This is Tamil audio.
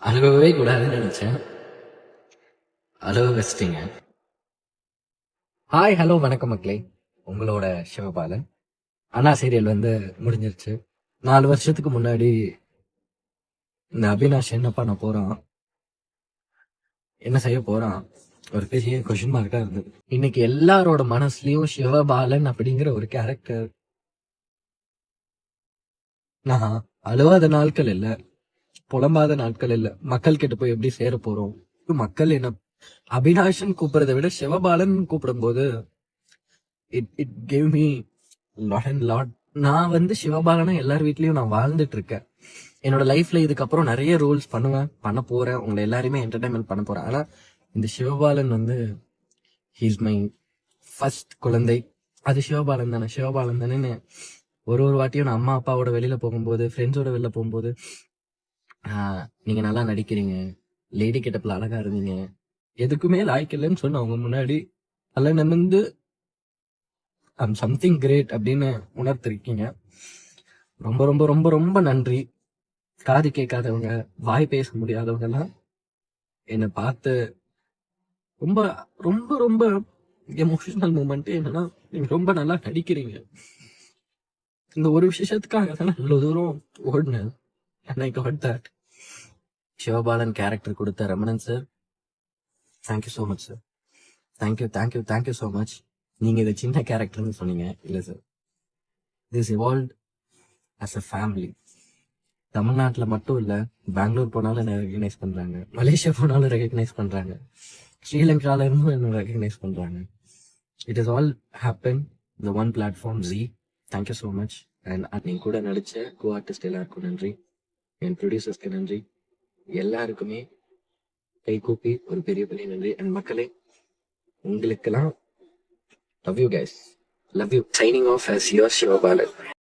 அழுகவே கூடாதுன்னு நினைச்சேன். அழுக வச்சிட்டீங்க. ஹாய் ஹலோ வணக்கம் மக்களே. உங்களோட சிவபாலன். அண்ணா சீரியல் வந்து முடிஞ்சிருச்சு. 4 வருஷத்துக்கு முன்னாடி இந்த அபினாஷ் என்ன பண்ண போறான், என்ன செய்ய போறான், ஒரு பெரிய கொஸ்டின் மார்க்கா இருந்தது. இன்னைக்கு எல்லாரோட மனசுலயும் சிவபாலன் அப்படிங்கிற ஒரு கேரக்டர். நான் அழுவாத நாட்கள் இல்ல, புலம்பாத நாட்கள் இல்ல. மக்கள் கிட்ட போய் எப்படி சேர போறோம், மக்கள் என்ன அபினாஷன் கூப்பிடுறதை விட சிவபாலன் கூப்பிடும்போது it it gave me lot and lot. நான் வந்து சிவபாலனா எல்லார் வீட்லயும் நான் வாழ்ந்துட்டு இருக்கேன். என்னோட லைஃப்ல இதுக்கப்புறம் நிறைய ரூல்ஸ் பண்ணுவேன், பண்ண போறேன், உங்களை எல்லாரையுமே என்டர்டைன்மெண்ட் பண்ண போறேன். ஆனா இந்த சிவபாலன் வந்து ஹீஸ் மை ஃபர்ஸ்ட் குழந்தை. அது சிவபாலன் தானே, சிவபாலன் தானேன்னு ஒரு ஒரு வாட்டியும் நான் அம்மா அப்பாவோட வெளியில போகும்போது, ஃப்ரெண்ட்ஸோட வெளில போகும்போது, நீங்க நல்லா நடிக்கிறீங்க, லேடி கெட்டப்ல அழகா இருந்தீங்க, எதுக்குமே லாய்க்கு இல்லைன்னு சொன்ன அவங்க முன்னாடி அல்ல நிமிந்து ஐம் சம்திங் கிரேட் அப்படின்னு உணர்த்திருக்கீங்க. ரொம்ப ரொம்ப ரொம்ப ரொம்ப நன்றி. காது கேட்காதவங்க, வாய் பேச முடியாதவங்க எல்லாம் என்னை பார்த்து ரொம்ப ரொம்ப ரொம்ப எமோஷனல் மூமெண்ட் என்னன்னா, நீங்க ரொம்ப நல்லா நடிக்கிறீங்க, இந்த ஒரு விஷயத்துக்காக தானே இவ்வளவு தூரம் ஓடினேன். And I got that. Sivabalan character கொடுத்த Ramanan sir, thank you so much sir. Thank you thank you thank you so much. நீங்க இதை சின்ன கேரக்டர்னு சொன்னீங்க இல்லை sir. This evolved as a family. தமிழ்நாட்டில் மட்டும் இல்லை, பெங்களூர் போனாலும் என்ன ரெகக்னைஸ் பண்ணுறாங்க, மலேசியா போனாலும் ரெகக்னைஸ் பண்ணுறாங்க, ஸ்ரீலங்கால இருந்தும் என்ன ரெகக்னைஸ் பண்ணுறாங்க. It is all happen the one platform G. Thank you so much. And நீங்கள் கூட நடித்த கோ ஆர்டிஸ்ட் எல்லாருக்கும் நன்றி, என் ப்ரொடியூசர்ஸ்க்கு நன்றி, எல்லாருக்குமே கை கூப்பி ஒரு பெரிய பெரிய நன்றி. அண்ட் மக்களே, உங்களுக்கெல்லாம் love you guys, love you. Signing off as your Sivabalan.